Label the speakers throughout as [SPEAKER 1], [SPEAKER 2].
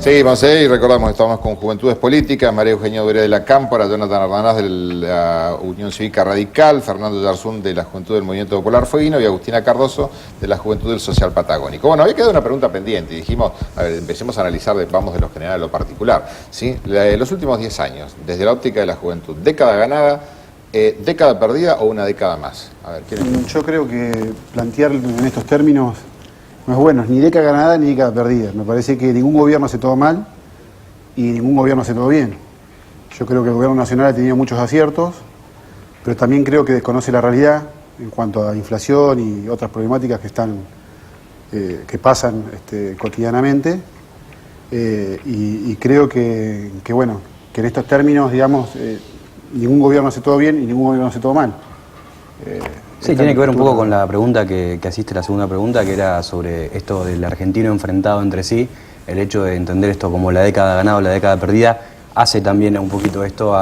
[SPEAKER 1] Sí, Monse, y recordamos que estamos con Juventudes Políticas, María Eugenia Duré de la Cámpora, Jonathan Ardanaz de la Unión Cívica Radical, Fernando Yarzún de la Juventud del Movimiento Popular Fueguino y Agustina Cardoso de la Juventud del Social Patagónico. Bueno, había quedado una pregunta pendiente y dijimos, a ver, empecemos a analizar, vamos de lo general a lo particular. ¿Sí? Los últimos 10 años, desde la óptica de la juventud, ¿década ganada, década perdida o una década más? A ver,
[SPEAKER 2] yo creo que plantear en estos términos no es bueno, ni década ganada ni década perdida. Me parece que ningún gobierno hace todo mal y ningún gobierno hace todo bien. Yo creo que el gobierno nacional ha tenido muchos aciertos, pero también creo que desconoce la realidad en cuanto a inflación y otras problemáticas que pasan cotidianamente. Y creo que en estos términos, digamos, ningún gobierno hace todo bien y ningún gobierno hace todo mal.
[SPEAKER 3] Sí, tiene que ver un poco con la pregunta que hiciste, la segunda pregunta, que era sobre esto del argentino enfrentado entre sí, el hecho de entender esto como la década ganada o la década perdida, hace también un poquito esto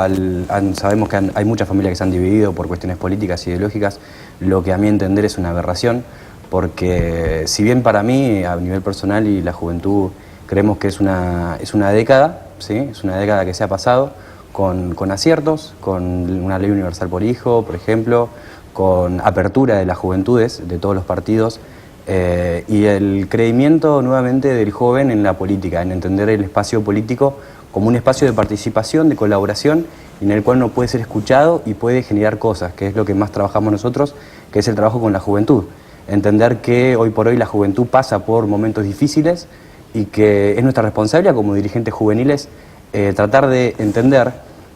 [SPEAKER 3] sabemos que hay muchas familias que se han dividido por cuestiones políticas e ideológicas, lo que a mi entender es una aberración, porque si bien para mí, a nivel personal y la juventud, creemos que es una década, ¿sí? Es una década que se ha pasado con aciertos, con una ley universal por hijo, por ejemplo, con apertura de las juventudes, de todos los partidos, y el creimiento nuevamente del joven en la política, en entender el espacio político como un espacio de participación, de colaboración, en el cual uno puede ser escuchado y puede generar cosas, que es lo que más trabajamos nosotros, que es el trabajo con la juventud. Entender que hoy por hoy la juventud pasa por momentos difíciles y que es nuestra responsabilidad como dirigentes juveniles tratar de entender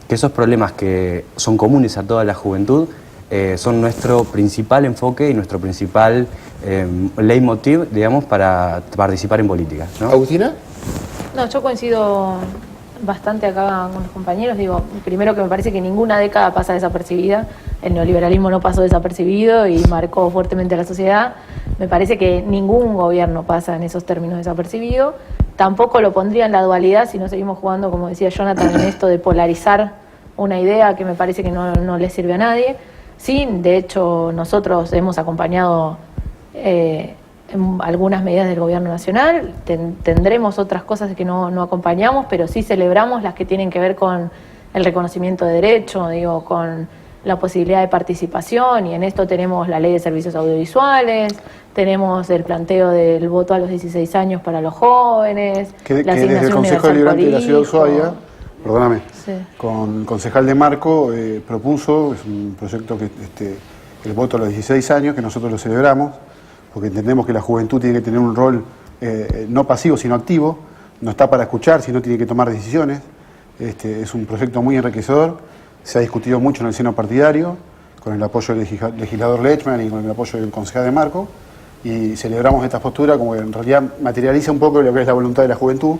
[SPEAKER 3] que esos problemas que son comunes a toda la juventud son nuestro principal enfoque y nuestro principal leitmotiv, digamos, para participar en política, ¿no?
[SPEAKER 1] ¿Agustina?
[SPEAKER 4] No, yo coincido bastante acá con los compañeros. Digo, primero que me parece que ninguna década pasa desapercibida. El neoliberalismo no pasó desapercibido y marcó fuertemente a la sociedad. Me parece que ningún gobierno pasa en esos términos desapercibido. Tampoco lo pondría en la dualidad si no seguimos jugando, como decía Jonathan, en esto de polarizar una idea que me parece que no le sirve a nadie. Sí, de hecho, nosotros hemos acompañado en algunas medidas del gobierno nacional, tendremos otras cosas que no acompañamos, pero sí celebramos las que tienen que ver con el reconocimiento de derechos, digo, con la posibilidad de participación, y en esto tenemos la ley de servicios audiovisuales, tenemos el planteo del voto a los 16 años para los jóvenes,
[SPEAKER 2] la asignación desde el Consejo Deliberante de la Ciudad de Ushuaia, perdóname, sí, con concejal de Marco propuso, es un proyecto que el voto a los 16 años, que nosotros lo celebramos, porque entendemos que la juventud tiene que tener un rol no pasivo, sino activo, no está para escuchar, sino tiene que tomar decisiones. Es un proyecto muy enriquecedor, se ha discutido mucho en el seno partidario, con el apoyo del legislador Lechman y con el apoyo del concejal de Marco, y celebramos esta postura como que en realidad materializa un poco lo que es la voluntad de la juventud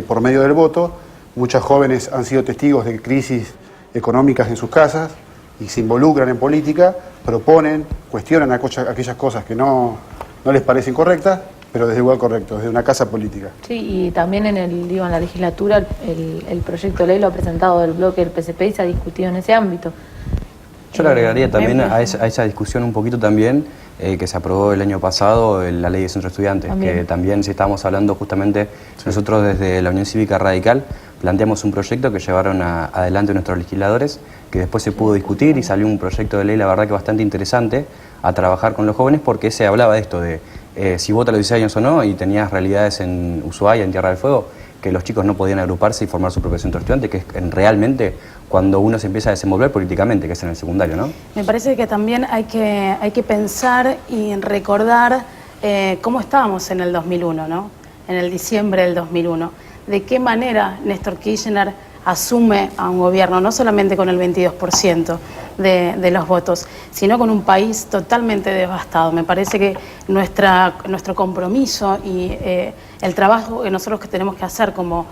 [SPEAKER 2] por medio del voto. Muchos jóvenes han sido testigos de crisis económicas en sus casas y se involucran en política, proponen, cuestionan aquellas cosas que no les parecen correctas, pero desde igual correcto, desde una casa política.
[SPEAKER 4] Sí, y también en la legislatura el proyecto de ley lo ha presentado el bloque del PCP y se ha discutido en ese ámbito.
[SPEAKER 3] Yo le agregaría también a esa discusión un poquito también que se aprobó el año pasado la ley de centro estudiantes, que también si estábamos hablando justamente, nosotros desde la Unión Cívica Radical planteamos un proyecto que llevaron adelante nuestros legisladores, que después se pudo discutir y salió un proyecto de ley, la verdad que bastante interesante, a trabajar con los jóvenes, porque se hablaba de esto, de si vota a los 16 años o no, y tenías realidades en Ushuaia, en Tierra del Fuego, que los chicos no podían agruparse y formar su propio centro estudiante, que es realmente cuando uno se empieza a desenvolver políticamente, que es en el secundario, ¿no?
[SPEAKER 5] Me parece que también hay que pensar y recordar cómo estábamos en el 2001, ¿no? En el diciembre del 2001. De qué manera Néstor Kirchner asume a un gobierno, no solamente con el 22% de los votos, sino con un país totalmente devastado. Me parece que nuestro compromiso y el trabajo que nosotros tenemos que hacer como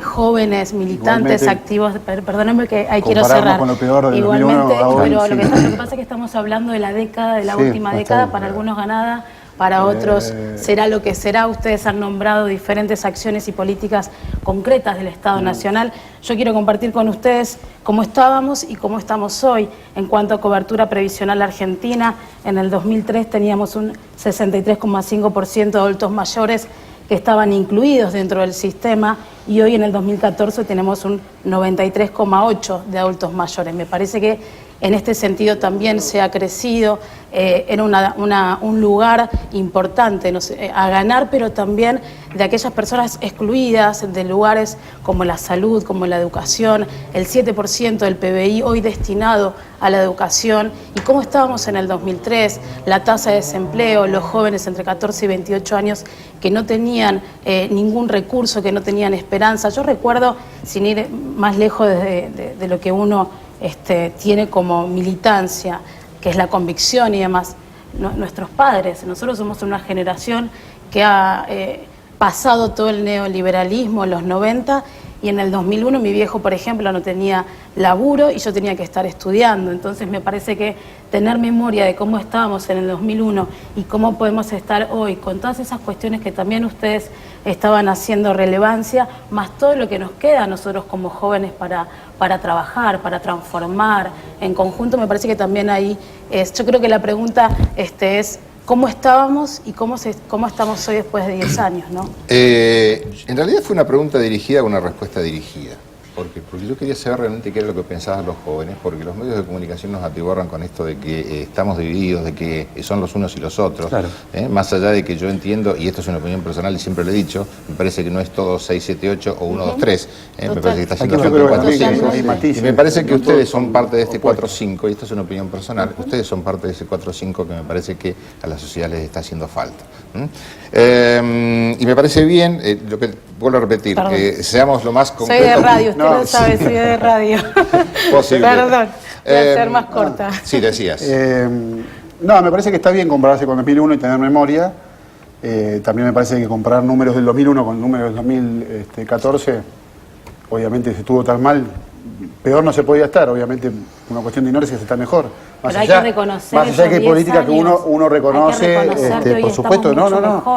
[SPEAKER 5] jóvenes, militantes, igualmente, activos, perdónenme que ahí quiero cerrar. Con lo peor del igualmente, 2001, pero sí, lo que pasa es que estamos hablando de la década, de la última década, para algunos ganada, para otros será lo que será. Ustedes han nombrado diferentes acciones y políticas concretas del Estado Nacional. Yo quiero compartir con ustedes cómo estábamos y cómo estamos hoy. En cuanto a cobertura previsional argentina, en el 2003 teníamos un 63,5% de adultos mayores que estaban incluidos dentro del sistema, y hoy en el 2014 tenemos un 93,8% de adultos mayores. Me parece que en este sentido también se ha crecido, era un lugar importante a ganar, pero también de aquellas personas excluidas de lugares como la salud, como la educación, el 7% del PBI hoy destinado a la educación, y cómo estábamos en el 2003, la tasa de desempleo, los jóvenes entre 14 y 28 años que no tenían ningún recurso, que no tenían esperanza. Yo recuerdo, sin ir más lejos de lo que uno tiene como militancia, que es la convicción y demás, nuestros padres, nosotros somos una generación que ha pasado todo el neoliberalismo en los 90, y en el 2001 mi viejo, por ejemplo, no tenía laburo y yo tenía que estar estudiando. Entonces me parece que tener memoria de cómo estábamos en el 2001 y cómo podemos estar hoy, con todas esas cuestiones que también ustedes estaban haciendo relevancia, más todo lo que nos queda a nosotros como jóvenes para trabajar, para transformar en conjunto, me parece que también ahí yo creo que la pregunta es ¿cómo estábamos y cómo estamos hoy después de 10 años, ¿no?
[SPEAKER 1] En realidad fue una pregunta dirigida a una respuesta dirigida. Porque yo quería saber realmente qué era lo que pensaban los jóvenes, porque los medios de comunicación nos atiborran con esto de que estamos divididos, de que son los unos y los otros. Claro. Más allá de que yo entiendo, y esto es una opinión personal y siempre lo he dicho, me parece que no es todo 6, 7, 8 o 1, 2, 3. Me parece que está haciendo falta 4, 5. Y me parece que ustedes son parte de este 4, 5, y esto es una opinión personal, ustedes son parte de ese 4, 5 que me parece que a la sociedad les está haciendo falta. Y me parece bien, lo que vuelvo a repetir, que seamos lo más concretos.
[SPEAKER 5] Soy de radio, usted lo sabe, soy de radio.
[SPEAKER 1] Posible.
[SPEAKER 5] Perdón, voy a ser más corta.
[SPEAKER 1] Sí, decías.
[SPEAKER 2] No, me parece que está bien compararse con 2001 y tener memoria. También me parece que comparar números del 2001 con números del 2014, obviamente si estuvo tan mal, peor no se podía estar. Obviamente una cuestión de inercia se está mejor.
[SPEAKER 5] Pero hay que reconocer
[SPEAKER 2] más allá que hay política que uno reconoce, por supuesto, no.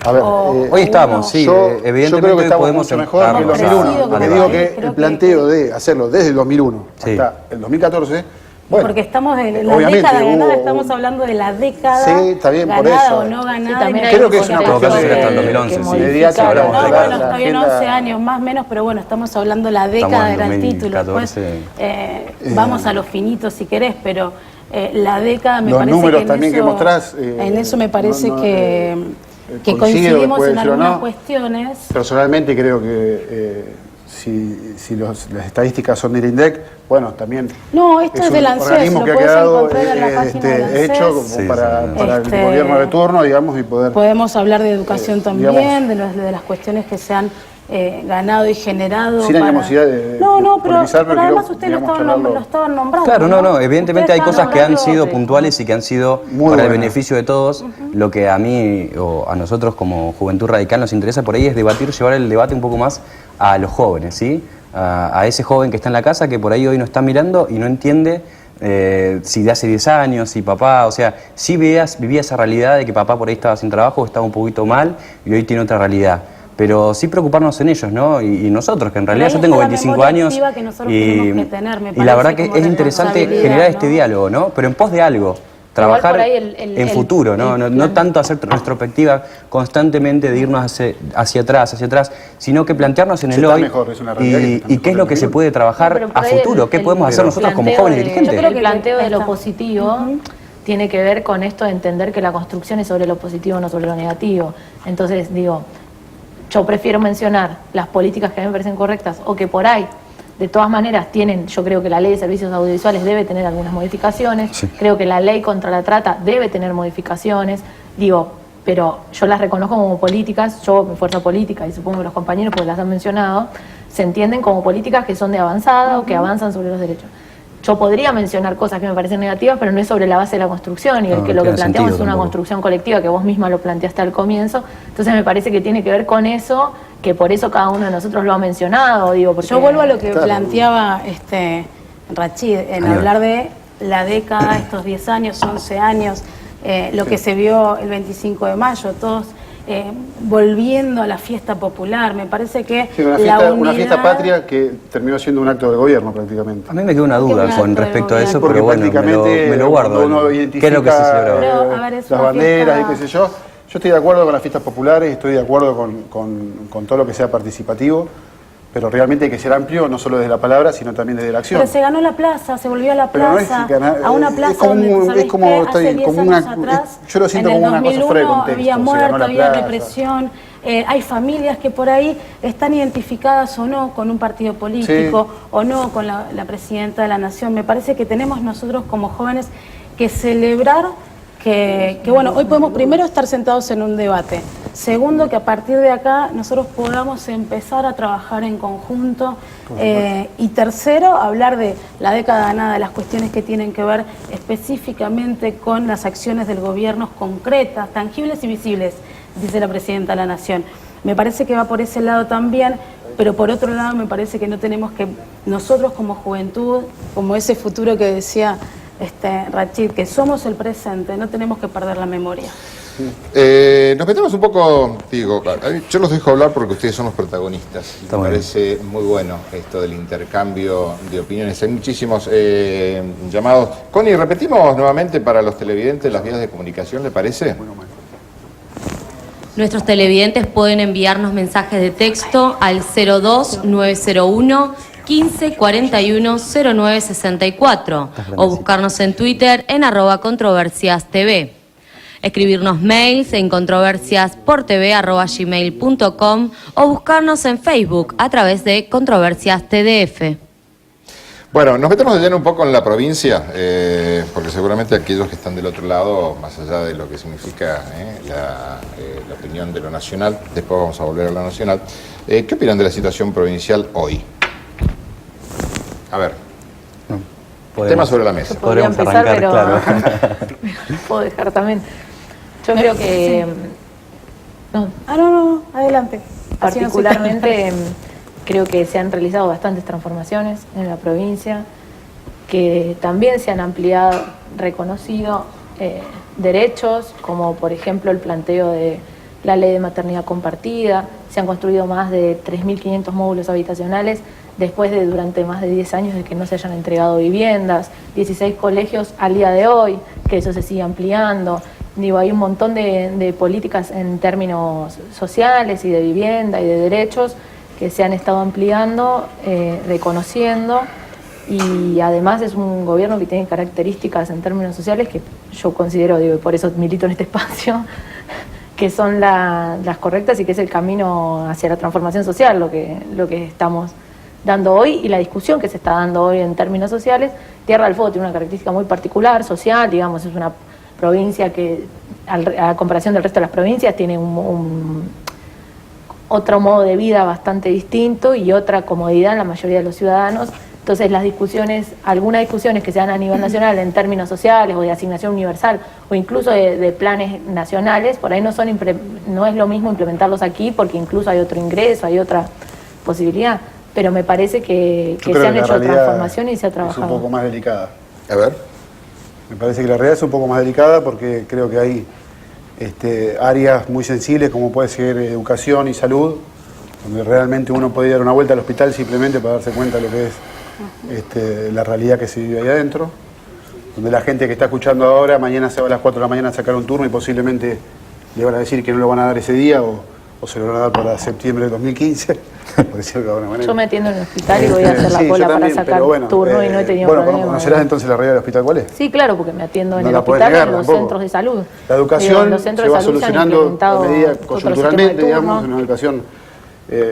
[SPEAKER 2] A ver,
[SPEAKER 3] hoy estamos, sí, evidentemente
[SPEAKER 2] yo creo que estamos
[SPEAKER 3] podemos
[SPEAKER 2] mucho mejor que el 2001. Lo que digo que el planteo de hacerlo desde el 2001 hasta el 2014, bueno,
[SPEAKER 5] porque estamos en la década ganada, estamos hablando de la década
[SPEAKER 2] está bien,
[SPEAKER 5] ganada
[SPEAKER 2] por eso.
[SPEAKER 5] O no ganada.
[SPEAKER 4] Sí,
[SPEAKER 2] creo que es una
[SPEAKER 3] cuestión
[SPEAKER 2] hasta
[SPEAKER 3] el 2011,
[SPEAKER 2] mediática.
[SPEAKER 5] Bueno, está bien 11 años, más o menos, pero bueno, estamos hablando de la década, era el título. Después vamos a lo finito si querés, pero la década me parece
[SPEAKER 2] números
[SPEAKER 5] que
[SPEAKER 2] también que mostrás,
[SPEAKER 5] en eso me parece que coincidimos en algunas cuestiones.
[SPEAKER 2] Personalmente creo que si las estadísticas son del INDEC, bueno, también
[SPEAKER 5] no, esto es del ANSES,
[SPEAKER 2] organismo que ha
[SPEAKER 5] puedes
[SPEAKER 2] quedado
[SPEAKER 5] encontrar en la página del ANSES.
[SPEAKER 2] hecho como para el gobierno de turno, digamos, y poder...
[SPEAKER 5] Podemos hablar de educación también, de las cuestiones que se han ganado y generado.
[SPEAKER 2] Sin animosidad de
[SPEAKER 5] pero además ustedes lo estaban nombrando.
[SPEAKER 3] Claro, evidentemente hay cosas que han sido puntuales y que han sido para el beneficio de todos. Lo que a mí o a nosotros como Juventud Radical nos interesa por ahí es debatir, llevar el debate un poco más a los jóvenes, ¿sí? A ese joven que está en la casa, que por ahí hoy nos está mirando y no entiende si de hace 10 años, si papá, o sea, sí vivía esa realidad de que papá por ahí estaba sin trabajo, estaba un poquito mal y hoy tiene otra realidad. Pero sí preocuparnos en ellos, ¿no? Y nosotros, que en realidad yo tengo 25 años y la verdad que es interesante generar este diálogo, ¿no? Pero en pos de algo. Trabajar en futuro, no tanto hacer retrospectiva constantemente de irnos hacia atrás, sino que plantearnos en el hoy y qué es lo que se puede trabajar a futuro, qué podemos hacer nosotros como jóvenes dirigentes.
[SPEAKER 4] Yo creo que el planteo de lo positivo tiene que ver con esto de entender que la construcción es sobre lo positivo, no sobre lo negativo. Entonces, digo, yo prefiero mencionar las políticas que a mí me parecen correctas o que por ahí de todas maneras tienen, yo creo que la ley de servicios audiovisuales debe tener algunas modificaciones, creo que la ley contra la trata debe tener modificaciones, pero yo las reconozco como políticas, yo, mi fuerza política, y supongo que los compañeros, porque las han mencionado, se entienden como políticas que son de avanzada o que avanzan sobre los derechos. Yo podría mencionar cosas que me parecen negativas, pero no es sobre la base de la construcción, y lo que planteamos es una construcción colectiva, que vos misma lo planteaste al comienzo, entonces me parece que tiene que ver con eso, que por eso cada uno de nosotros lo ha mencionado. Porque
[SPEAKER 5] yo vuelvo a lo que planteaba Rachid, en hablar de la década, estos 10 años, 11 años, lo que se vio el 25 de mayo, todos volviendo a la fiesta popular, me parece que
[SPEAKER 2] una fiesta patria que terminó siendo un acto de gobierno prácticamente.
[SPEAKER 3] A mí me queda una duda con respecto a eso, porque bueno, me lo guardo.
[SPEAKER 2] Uno
[SPEAKER 3] ¿Qué es lo que se celebraba?
[SPEAKER 2] Las banderas y qué sé yo, Yo estoy de acuerdo con las fiestas populares, estoy de acuerdo con todo lo que sea participativo, pero realmente hay que ser amplio, no solo desde la palabra, sino también desde la acción.
[SPEAKER 5] Pero se ganó la plaza, se volvió a la
[SPEAKER 2] Pero no es
[SPEAKER 5] plaza,
[SPEAKER 2] ganar,
[SPEAKER 5] a una plaza
[SPEAKER 2] es como,
[SPEAKER 5] donde, ¿sabes
[SPEAKER 2] es como,
[SPEAKER 5] qué?
[SPEAKER 2] estoy,
[SPEAKER 5] Hace 10
[SPEAKER 2] como
[SPEAKER 5] años
[SPEAKER 2] una,
[SPEAKER 5] atrás,
[SPEAKER 2] yo lo siento
[SPEAKER 5] en el
[SPEAKER 2] como una cosa
[SPEAKER 5] 2001
[SPEAKER 2] fuera de contexto.
[SPEAKER 5] había
[SPEAKER 2] se ganó
[SPEAKER 5] muerto,
[SPEAKER 2] la
[SPEAKER 5] había
[SPEAKER 2] plaza.
[SPEAKER 5] represión, hay familias que por ahí están identificadas o no con un partido político,
[SPEAKER 2] Sí.
[SPEAKER 5] o no con la presidenta de la Nación. Me parece que tenemos nosotros como jóvenes que celebrar que bueno, hoy podemos primero estar sentados en un debate, segundo que a partir de acá nosotros podamos empezar a trabajar en conjunto, y tercero hablar de la década ganada, de las cuestiones que tienen que ver específicamente con las acciones del gobierno concretas, tangibles y visibles, dice la presidenta de la Nación. Me parece que va por ese lado también, pero por otro lado me parece que no tenemos que, nosotros como juventud, como ese futuro que decía Rachid, que somos el presente, no tenemos que perder la memoria.
[SPEAKER 1] Nos metemos un poco, digo, yo los dejo hablar porque ustedes son los protagonistas. Me parece muy bueno esto del intercambio de opiniones. Hay muchísimos llamados. Connie, repetimos nuevamente para los televidentes las vías de comunicación, ¿le parece?
[SPEAKER 6] Nuestros televidentes pueden enviarnos mensajes de texto al 02901 15 41 09 64 o buscarnos en Twitter en @controversiastv. Escribirnos mails en controversiasportv@gmail.com o buscarnos en Facebook a través de Controversias TDF.
[SPEAKER 1] Bueno, nos metemos de lleno un poco en la provincia, porque seguramente aquellos que están del otro lado, más allá de lo que significa la opinión de lo nacional, después vamos a volver a lo nacional, ¿qué opinan de la situación provincial hoy? A ver, tema sobre la mesa.
[SPEAKER 4] Podría empezar, pero claro. Puedo dejar también. Yo creo que... No,
[SPEAKER 5] Adelante.
[SPEAKER 4] particularmente creo que se han realizado bastantes transformaciones en la provincia, que también se han ampliado, reconocido derechos, como por ejemplo el planteo de la ley de maternidad compartida. Se han construido más de 3.500 módulos habitacionales después de durante más de 10 años de que no se hayan entregado viviendas, 16 colegios al día de hoy, que eso se sigue ampliando. Digo, hay un montón de políticas en términos sociales y de vivienda y de derechos que se han estado ampliando, reconociendo, y además es un gobierno que tiene características en términos sociales que yo considero, digo, y por eso milito en este espacio, que son las correctas y que es el camino hacia la transformación social, lo que estamos dando hoy y la discusión que se está dando hoy en términos sociales. Tierra del Fuego tiene una característica muy particular, social, digamos, es una provincia que, a comparación del resto de las provincias, tiene otro modo de vida bastante distinto y otra comodidad en la mayoría de los ciudadanos. Entonces las discusiones, algunas discusiones que se dan a nivel nacional en términos sociales o de asignación universal o incluso de planes nacionales, por ahí no es lo mismo implementarlos aquí porque incluso hay otro ingreso, hay otra posibilidad. Pero me parece que se han hecho transformaciones y se ha trabajado.
[SPEAKER 2] Es un poco más delicada.
[SPEAKER 1] A ver.
[SPEAKER 2] Me parece que la realidad es un poco más delicada porque creo que hay áreas muy sensibles como puede ser educación y salud, donde realmente uno puede dar una vuelta al hospital simplemente para darse cuenta de lo que es la realidad que se vive ahí adentro, donde la gente que está escuchando ahora, mañana se va a las 4 de la mañana a sacar un turno y posiblemente le van a decir que no lo van a dar ese día o se lo van a dar para septiembre de 2015, por decirlo de alguna manera.
[SPEAKER 4] Yo me atiendo en el hospital y voy a hacer la cola para sacar turno y no he tenido problema.
[SPEAKER 2] Bueno, ¿conocerás entonces la realidad del hospital cuál es?
[SPEAKER 4] Sí, claro, porque me atiendo en
[SPEAKER 2] No
[SPEAKER 4] el
[SPEAKER 2] la podés
[SPEAKER 4] hospital y
[SPEAKER 2] negar
[SPEAKER 4] en los
[SPEAKER 2] tampoco.
[SPEAKER 4] centros de salud.
[SPEAKER 2] La educación
[SPEAKER 4] los centros
[SPEAKER 2] se va
[SPEAKER 4] de salud
[SPEAKER 2] solucionando a medida coyunturalmente, digamos, en una educación,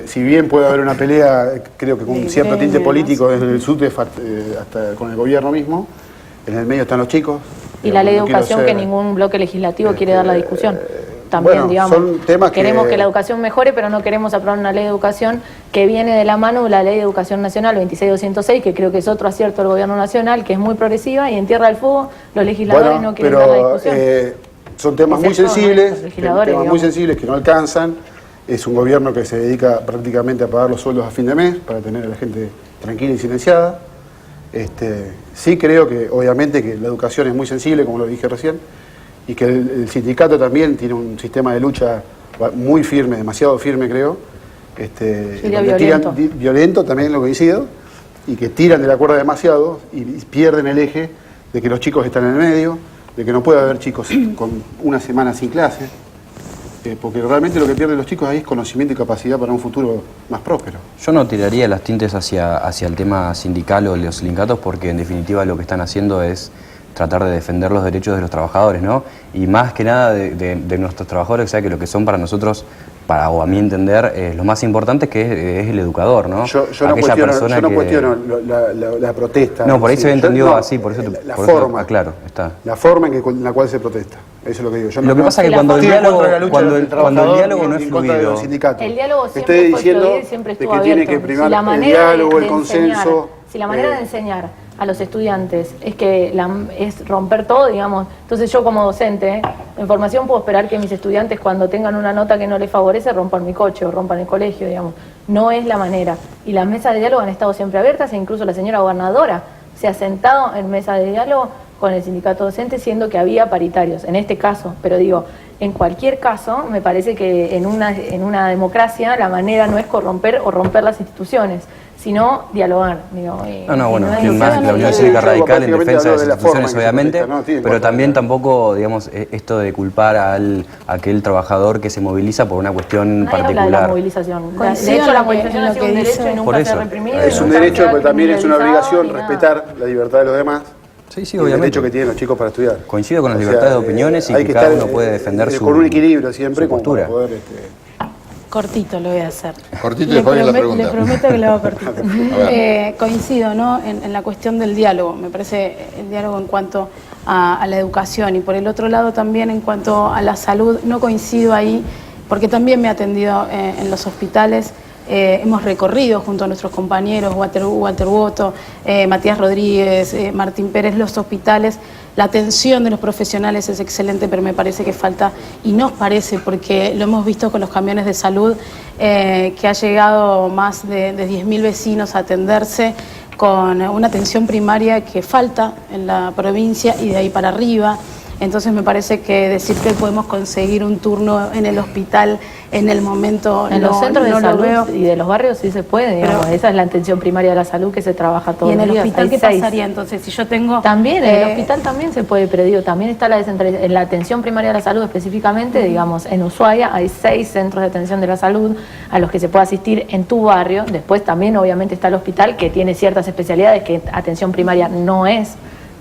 [SPEAKER 2] si bien puede haber una pelea, creo que con un cierto tinte político desde el SUTEF hasta con el gobierno mismo, en el medio están los chicos.
[SPEAKER 4] Y la ley de educación que ningún bloque legislativo quiere dar la discusión. También,
[SPEAKER 2] bueno,
[SPEAKER 4] digamos,
[SPEAKER 2] son temas
[SPEAKER 4] queremos que la educación mejore, pero no queremos aprobar una ley de educación que viene de la mano de la Ley de Educación Nacional 26206, que creo que es otro acierto del gobierno nacional, que es muy progresiva, y en Tierra del Fuego los legisladores no quieren dar la discusión.
[SPEAKER 2] Son temas muy sensibles, muy sensibles que no alcanzan. Es un gobierno que se dedica prácticamente a pagar los sueldos a fin de mes para tener a la gente tranquila y silenciada. Sí creo que, obviamente, que la educación es muy sensible, como lo dije recién, y que el sindicato también tiene un sistema de lucha muy firme, demasiado firme, creo. Violento también lo coincido, y que tiran de la cuerda demasiado y pierden el eje de que los chicos están en el medio, de que no puede haber chicos con una semana sin clase. porque realmente lo que pierden los chicos ahí es conocimiento y capacidad para un futuro más próspero.
[SPEAKER 3] Yo no tiraría las tintes hacia el tema sindical o los sindicatos, porque en definitiva lo que están haciendo es tratar de defender los derechos de los trabajadores, ¿no? Y más que nada de nuestros trabajadores, o sea, que lo que son para nosotros, o a mi entender, lo más importante que es el educador, ¿no?
[SPEAKER 2] Yo no cuestiono la protesta.
[SPEAKER 3] No, por ahí se ve entendido así, por eso
[SPEAKER 2] la forma,
[SPEAKER 3] claro, está.
[SPEAKER 2] La forma en la cual se protesta. Eso es lo que digo.
[SPEAKER 3] Lo que pasa es que cuando el diálogo no es fluido,
[SPEAKER 4] el diálogo siempre fue fluido y siempre estuvo abierto.
[SPEAKER 2] Tiene que primar el diálogo, el consenso.
[SPEAKER 4] Si la manera de enseñar a los estudiantes es romper todo, digamos, entonces yo como docente en formación puedo esperar que mis estudiantes cuando tengan una nota que no les favorece rompan mi coche o rompan el colegio, digamos. No es la manera. Y las mesas de diálogo han estado siempre abiertas e incluso la señora gobernadora se ha sentado en mesa de diálogo con el sindicato docente, siendo que había paritarios, en este caso. Pero digo, en cualquier caso, me parece que en una democracia la manera no es corromper o romper las instituciones, sino dialogar. Digo,
[SPEAKER 3] más la Unión Cívica Radical en defensa de las instituciones, obviamente, pero también tampoco, digamos, esto de culpar a aquel trabajador que se moviliza por una cuestión particular.
[SPEAKER 4] Habla de la movilización. De hecho, la movilización ha sido un derecho y nunca se ha reprimido.
[SPEAKER 2] Es un derecho, pero también es una obligación respetar la libertad de los demás.
[SPEAKER 3] Sí, obviamente.
[SPEAKER 2] El derecho que tienen los chicos para estudiar.
[SPEAKER 3] Coincido con las libertades de opiniones y que cada uno puede defender su
[SPEAKER 2] con un equilibrio siempre,
[SPEAKER 3] su postura.
[SPEAKER 2] Para poder,
[SPEAKER 5] Cortito lo voy a hacer.
[SPEAKER 1] Cortito y después la pregunta.
[SPEAKER 5] Le prometo que lo hago cortito. Coincido, ¿no? en la cuestión del diálogo. Me parece el diálogo en cuanto a la educación y por el otro lado también en cuanto a la salud. No coincido ahí porque también me he atendido en los hospitales. Hemos recorrido junto a nuestros compañeros Walter Boto, Matías Rodríguez, Martín Pérez, los hospitales. La atención de los profesionales es excelente, pero me parece que falta, y nos parece, porque lo hemos visto con los camiones de salud, que ha llegado más de 10.000 vecinos a atenderse con una atención primaria que falta en la provincia y de ahí para arriba. Entonces me parece que decir que podemos conseguir un turno en el hospital en el momento
[SPEAKER 4] en los centros de salud y de los barrios sí se puede, digamos. Esa es la atención primaria de la salud que se trabaja todos los días.
[SPEAKER 5] ¿Y en el hospital qué pasaría entonces? Si yo tengo...
[SPEAKER 4] También, en el hospital también se puede, pero digo, también está la descentralización. En la atención primaria de la salud específicamente, digamos, en Ushuaia hay 6 centros de atención de la salud a los que se puede asistir en tu barrio. Después también obviamente está el hospital que tiene ciertas especialidades que atención primaria no es,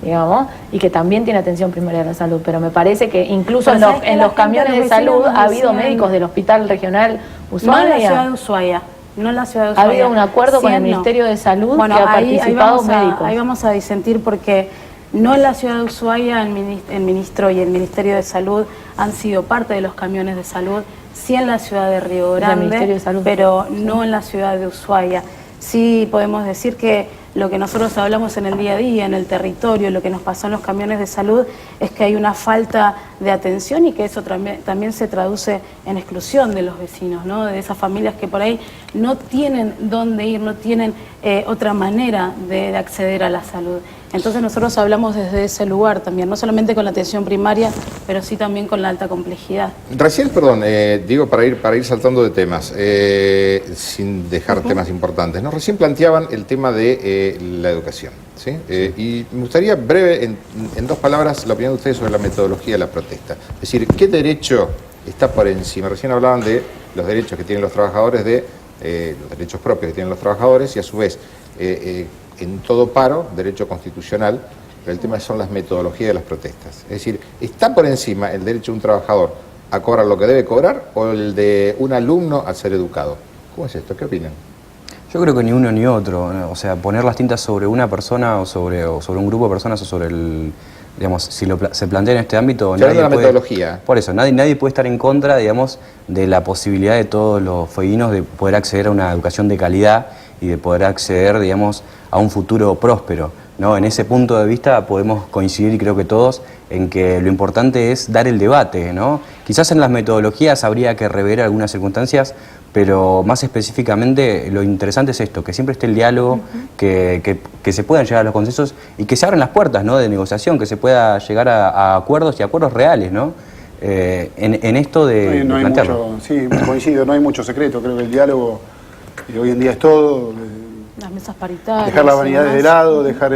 [SPEAKER 4] digamos, y que también tiene atención primaria de la salud, pero me parece que incluso en los camiones de salud ha habido médicos del Hospital Regional Ushuaia.
[SPEAKER 5] No en la ciudad de Ushuaia, no en la ciudad de Ushuaia.
[SPEAKER 4] Ha habido un acuerdo con el Ministerio de Salud que ha participado médicos.
[SPEAKER 5] Ahí vamos a disentir porque no en la ciudad de Ushuaia el ministro y el Ministerio de Salud han sido parte de los camiones de salud, sí en la ciudad de Río Grande, pero no en la ciudad de Ushuaia. Sí podemos decir que lo que nosotros hablamos en el día a día, en el territorio, lo que nos pasó en los camiones de salud, es que hay una falta de atención y que eso también se traduce en exclusión de los vecinos, ¿no? De esas familias que por ahí no tienen dónde ir, no tienen otra manera de acceder a la salud. Entonces nosotros hablamos desde ese lugar también, no solamente con la atención primaria, pero sí también con la alta complejidad.
[SPEAKER 1] Recién, perdón, digo para ir saltando de temas, sin dejar temas importantes, ¿no? Recién planteaban el tema de la educación, ¿sí? Y me gustaría breve, en 2 palabras, la opinión de ustedes sobre la metodología de la protesta. Es decir, ¿qué derecho está por encima? Recién hablaban de los derechos que tienen los trabajadores, los derechos propios que tienen los trabajadores y a su vez, en todo paro, derecho constitucional, pero el tema son las metodologías de las protestas. Es decir, ¿está por encima el derecho de un trabajador a cobrar lo que debe cobrar o el de un alumno a ser educado? ¿Cómo es esto? ¿Qué opinan?
[SPEAKER 3] Yo creo que ni uno ni otro, ¿no? O sea, poner las tintas sobre una persona o sobre un grupo de personas o sobre el... Digamos, si se plantea en este ámbito...
[SPEAKER 1] Nadie puede, la metodología.
[SPEAKER 3] Por eso, nadie puede estar en contra, digamos, de la posibilidad de todos los fueguinos de poder acceder a una educación de calidad y de poder acceder, digamos, a un futuro próspero, ¿no? En ese punto de vista podemos coincidir, y creo que todos, en que lo importante es dar el debate, ¿no? Quizás en las metodologías habría que rever algunas circunstancias, pero más específicamente lo interesante es esto, que siempre esté el diálogo, que se puedan llegar a los consensos y que se abran las puertas, ¿no? De negociación, que se pueda llegar a acuerdos y acuerdos reales, ¿no? En esto de plantearlo.
[SPEAKER 2] Sí, coincido, no hay mucho secreto, creo que el diálogo hoy en día es todo.
[SPEAKER 5] Las mesas paritarias.
[SPEAKER 2] Dejar las vanidades de lado, dejar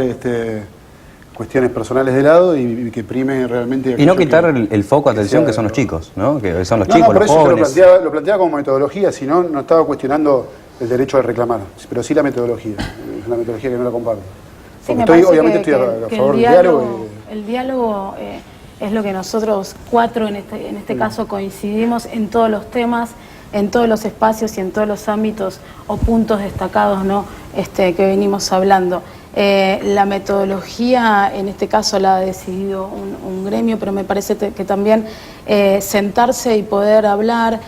[SPEAKER 2] cuestiones personales de lado y que prime realmente...
[SPEAKER 3] Y no quitar el foco de atención que son los chicos, ¿no? Que son los chicos,
[SPEAKER 2] por
[SPEAKER 3] los
[SPEAKER 2] eso
[SPEAKER 3] jóvenes.
[SPEAKER 2] lo planteaba como metodología, si no, no estaba cuestionando el derecho a reclamar, pero sí la metodología. Es una metodología que no la comparto.
[SPEAKER 5] Sí, me
[SPEAKER 2] obviamente estoy a favor del diálogo.
[SPEAKER 5] El diálogo es lo que nosotros cuatro en este caso coincidimos en todos los temas, en todos los espacios y en todos los ámbitos o puntos destacados, ¿no? Que venimos hablando. La metodología, en este caso la ha decidido un gremio, pero me parece que también sentarse y poder hablar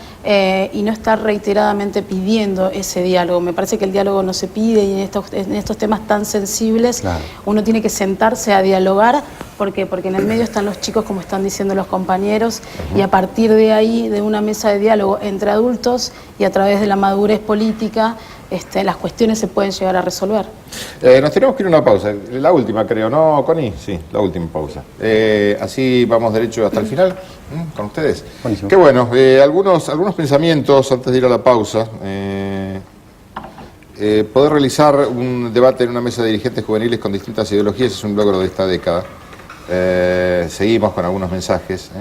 [SPEAKER 5] y no estar reiteradamente pidiendo ese diálogo. Me parece que el diálogo no se pide y en estos temas tan sensibles uno tiene que sentarse a dialogar. ¿Por qué? Porque en el medio están los chicos, como están diciendo los compañeros, y a partir de ahí, de una mesa de diálogo entre adultos y a través de la madurez política, las cuestiones se pueden llegar a resolver.
[SPEAKER 1] Nos tenemos que ir a una pausa, la última creo, ¿no, Connie? Sí, la última pausa. Así vamos derecho hasta el final con ustedes.
[SPEAKER 3] Buenísimo.
[SPEAKER 1] Qué bueno, algunos pensamientos antes de ir a la pausa. Poder realizar un debate en una mesa de dirigentes juveniles con distintas ideologías es un logro de esta década. Seguimos con algunos mensajes,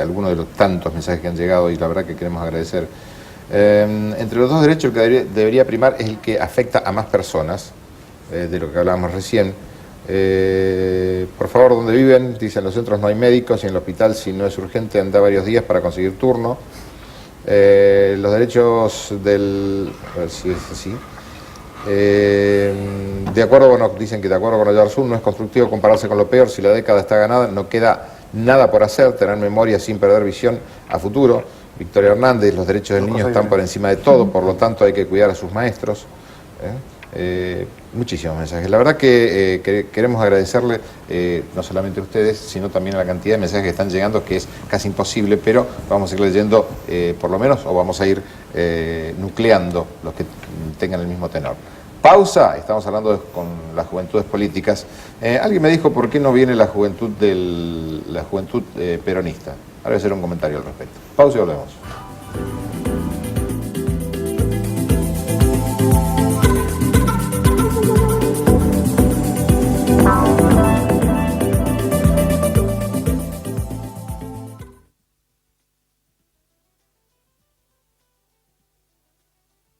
[SPEAKER 1] algunos de los tantos mensajes que han llegado y la verdad que queremos agradecer. Entre los dos derechos que debería primar es el que afecta a más personas, de lo que hablábamos recién. Por favor, donde viven, dicen, los centros no hay médicos y en el hospital, si no es urgente, anda varios días para conseguir turno. Los derechos del... A ver si es así. De acuerdo, bueno, dicen que de acuerdo con Oyarzún no es constructivo compararse con lo peor. Si la década está ganada, no queda nada por hacer, tener memoria sin perder visión a futuro. Victoria Hernández, los derechos del niño están por encima de todo, por lo tanto hay que cuidar a sus maestros. Muchísimos mensajes. La verdad que queremos agradecerle no solamente a ustedes, sino también a la cantidad de mensajes que están llegando, que es casi imposible, pero vamos a ir leyendo por lo menos, o vamos a ir nucleando los que tengan el mismo tenor. Pausa, estamos hablando con las juventudes políticas. Alguien me dijo por qué no viene la juventud peronista. Ahora voy a hacer un comentario al respecto. Pausa y volvemos.